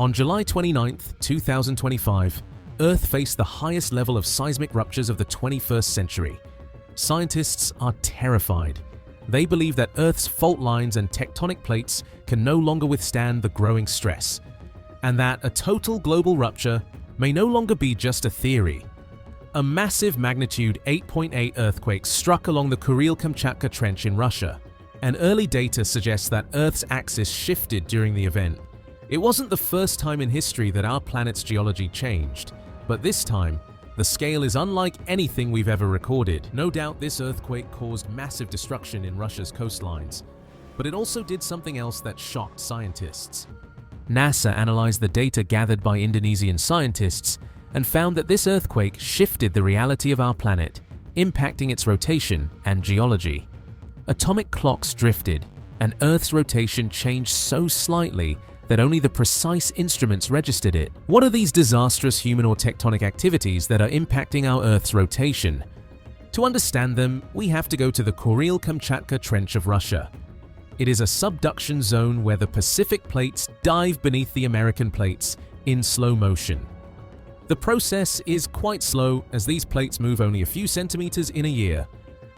On July 29, 2025, Earth faced the highest level of seismic ruptures of the 21st century. Scientists are terrified. They believe that Earth's fault lines and tectonic plates can no longer withstand the growing stress, and that a total global rupture may no longer be just a theory. A massive magnitude 8.8 earthquake struck along the Kuril Kamchatka Trench in Russia, and early data suggests that Earth's axis shifted during the event. It wasn't the first time in history that our planet's geology changed, but this time, the scale is unlike anything we've ever recorded. No doubt this earthquake caused massive destruction in Russia's coastlines, but it also did something else that shocked scientists. NASA analyzed the data gathered by Indonesian scientists and found that this earthquake shifted the reality of our planet, impacting its rotation and geology. Atomic clocks drifted, and Earth's rotation changed so slightly that only the precise instruments registered it. What are these disastrous human or tectonic activities that are impacting our Earth's rotation? To understand them, we have to go to the Kuril Kamchatka Trench of Russia. It is a subduction zone where the Pacific plates dive beneath the American plates in slow motion. The process is quite slow as these plates move only a few centimeters in a year,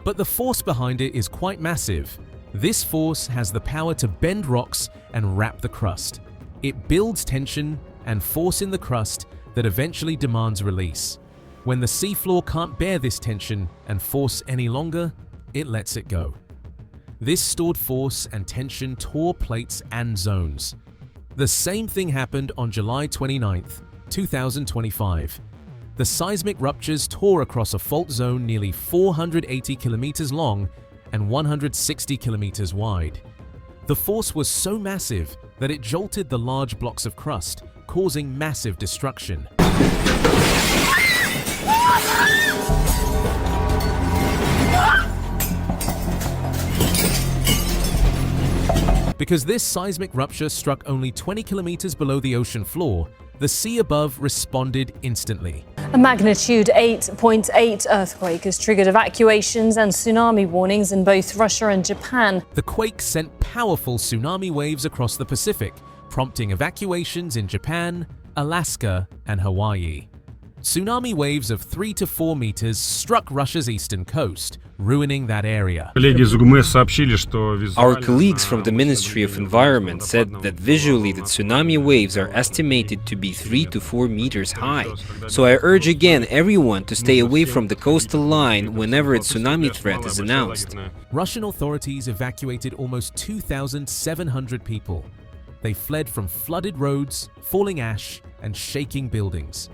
but the force behind it is quite massive. This force has the power to bend rocks and wrap the crust. It builds tension and force in the crust that eventually demands release. When the seafloor can't bear this tension and force any longer, it lets it go. This stored force and tension tore plates and zones. The same thing happened on July 29, 2025. The seismic ruptures tore across a fault zone nearly 480 kilometers long and 160 kilometers wide. The force was so massive that it jolted the large blocks of crust, causing massive destruction. Because this seismic rupture struck only 20 kilometers below the ocean floor, the sea above responded instantly. A magnitude 8.8 earthquake has triggered evacuations and tsunami warnings in both Russia and Japan. The quake sent powerful tsunami waves across the Pacific, prompting evacuations in Japan, Alaska, and Hawaii. Tsunami waves of 3 to 4 meters struck Russia's eastern coast, ruining that area. Our colleagues from the Ministry of Environment said that visually the tsunami waves are estimated to be 3 to 4 meters high. So I urge again everyone to stay away from the coastal line whenever a tsunami threat is announced. Russian authorities evacuated almost 2,700 people. They fled from flooded roads, falling ash, and shaking buildings.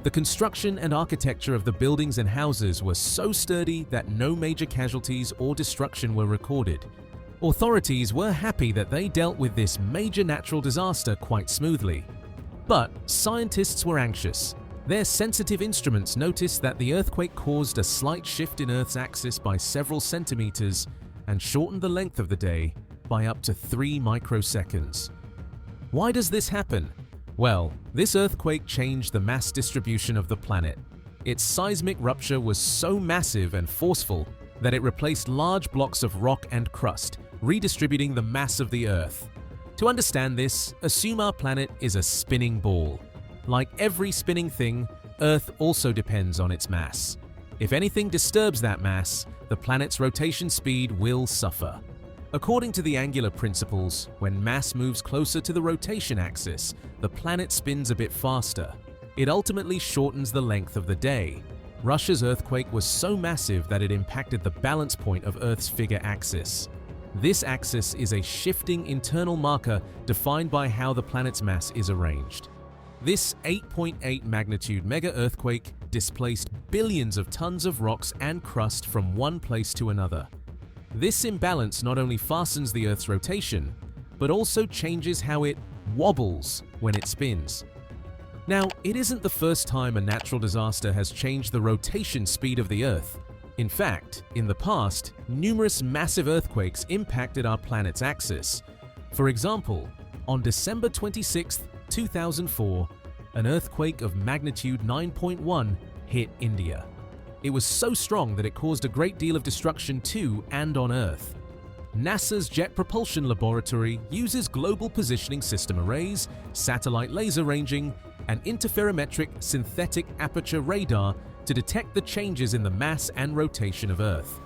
The construction and architecture of the buildings and houses were so sturdy that no major casualties or destruction were recorded. Authorities were happy that they dealt with this major natural disaster quite smoothly. But scientists were anxious. Their sensitive instruments noticed that the earthquake caused a slight shift in Earth's axis by several centimeters and shortened the length of the day by up to 3 microseconds. Why does this happen? Well, this earthquake changed the mass distribution of the planet. Its seismic rupture was so massive and forceful that it replaced large blocks of rock and crust, redistributing the mass of the Earth. To understand this, assume our planet is a spinning ball. Like every spinning thing, Earth also depends on its mass. If anything disturbs that mass, the planet's rotation speed will suffer. According to the angular principles, when mass moves closer to the rotation axis, the planet spins a bit faster. It ultimately shortens the length of the day. Russia's earthquake was so massive that it impacted the balance point of Earth's figure axis. This axis is a shifting internal marker defined by how the planet's mass is arranged. This 8.8 magnitude mega earthquake displaced billions of tons of rocks and crust from one place to another. This imbalance not only fastens the Earth's rotation, but also changes how it wobbles when it spins. Now, it isn't the first time a natural disaster has changed the rotation speed of the Earth. In fact, in the past, numerous massive earthquakes impacted our planet's axis. For example, on December 26, 2004, an earthquake of magnitude 9.1 hit India. It was so strong that it caused a great deal of destruction to and on Earth. NASA's Jet Propulsion Laboratory uses global positioning system arrays, satellite laser ranging, and interferometric synthetic aperture radar to detect the changes in the mass and rotation of Earth.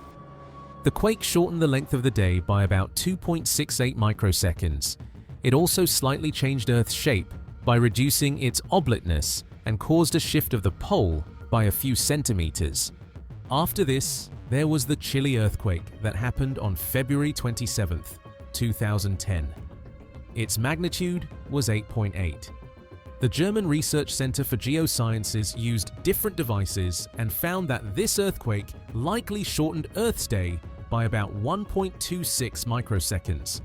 The quake shortened the length of the day by about 2.68 microseconds. It also slightly changed Earth's shape by reducing its oblateness and caused a shift of the pole by a few centimeters. After this, there was the Chile earthquake that happened on February 27, 2010. Its magnitude was 8.8. The German Research Center for Geosciences used different devices and found that this earthquake likely shortened Earth's day by about 1.26 microseconds.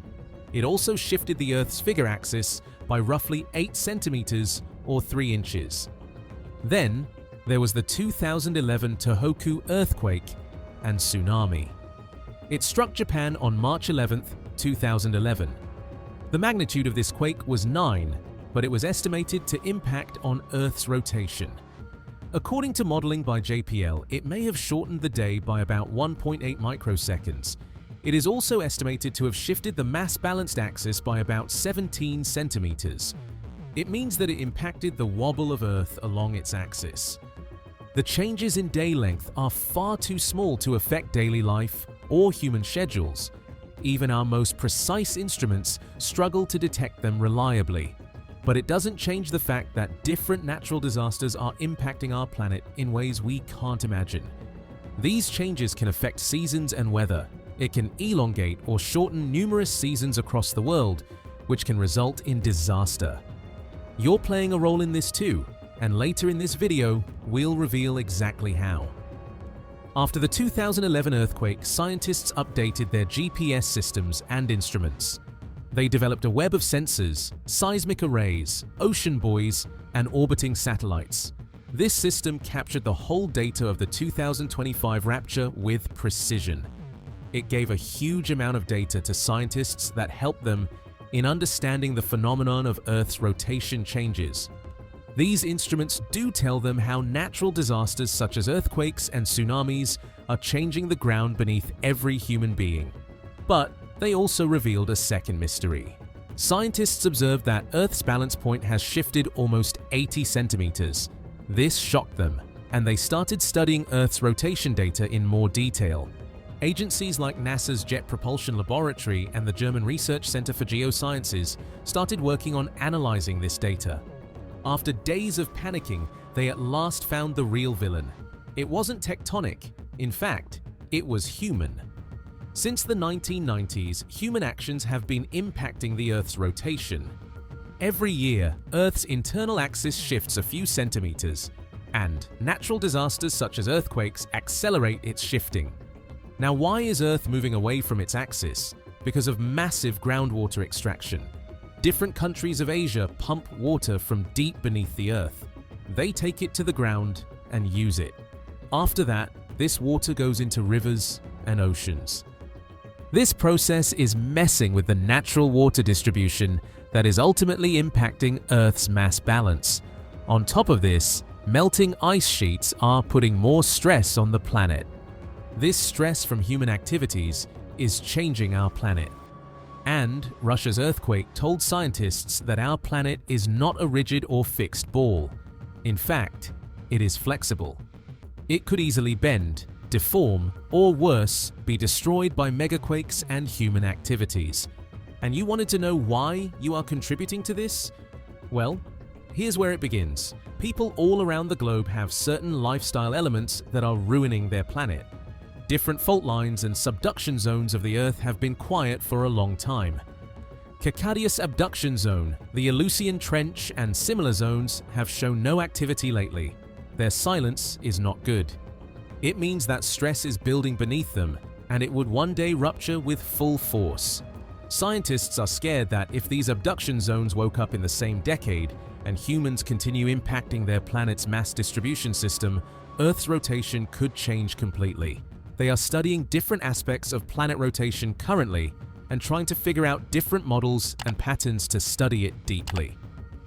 It also shifted the Earth's figure axis by roughly 8 centimeters or 3 inches. Then, there was the 2011 Tohoku earthquake and tsunami. It struck Japan on March 11, 2011. The magnitude of this quake was 9, but it was estimated to impact on Earth's rotation. According to modeling by JPL, it may have shortened the day by about 1.8 microseconds. It is also estimated to have shifted the mass-balanced axis by about 17 centimeters. It means that it impacted the wobble of Earth along its axis. The changes in day length are far too small to affect daily life or human schedules. Even our most precise instruments struggle to detect them reliably. But it doesn't change the fact that different natural disasters are impacting our planet in ways we can't imagine. These changes can affect seasons and weather. It can elongate or shorten numerous seasons across the world, which can result in disaster. You're playing a role in this too, and later in this video, we'll reveal exactly how. After the 2011 earthquake, scientists updated their GPS systems and instruments. They developed a web of sensors, seismic arrays, ocean buoys, and orbiting satellites. This system captured the whole data of the 2025 rupture with precision. It gave a huge amount of data to scientists that helped them in understanding the phenomenon of Earth's rotation changes. These instruments do tell them how natural disasters such as earthquakes and tsunamis are changing the ground beneath every human being. But they also revealed a second mystery. Scientists observed that Earth's balance point has shifted almost 80 centimeters. This shocked them, and they started studying Earth's rotation data in more detail. Agencies like NASA's Jet Propulsion Laboratory and the German Research Center for Geosciences started working on analyzing this data. After days of panicking, they at last found the real villain. It wasn't tectonic. In fact, it was human. Since the 1990s, human actions have been impacting the Earth's rotation. Every year, Earth's internal axis shifts a few centimeters, and natural disasters such as earthquakes accelerate its shifting. Now, why is Earth moving away from its axis? Because of massive groundwater extraction. Different countries of Asia pump water from deep beneath the Earth. They take it to the ground and use it. After that, this water goes into rivers and oceans. This process is messing with the natural water distribution that is ultimately impacting Earth's mass balance. On top of this, melting ice sheets are putting more stress on the planet. This stress from human activities is changing our planet. And Russia's earthquake told scientists that our planet is not a rigid or fixed ball. In fact, it is flexible. It could easily bend, deform, or worse, be destroyed by megaquakes and human activities. And you wanted to know why you are contributing to this? Well, here's where it begins. People all around the globe have certain lifestyle elements that are ruining their planet. Different fault lines and subduction zones of the Earth have been quiet for a long time. Kamchatka Abduction Zone, the Aleutian Trench, and similar zones have shown no activity lately. Their silence is not good. It means that stress is building beneath them, and it would one day rupture with full force. Scientists are scared that if these abduction zones woke up in the same decade, and humans continue impacting their planet's mass distribution system, Earth's rotation could change completely. They are studying different aspects of planet rotation currently and trying to figure out different models and patterns to study it deeply.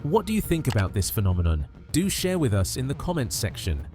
What do you think about this phenomenon? Do share with us in the comments section.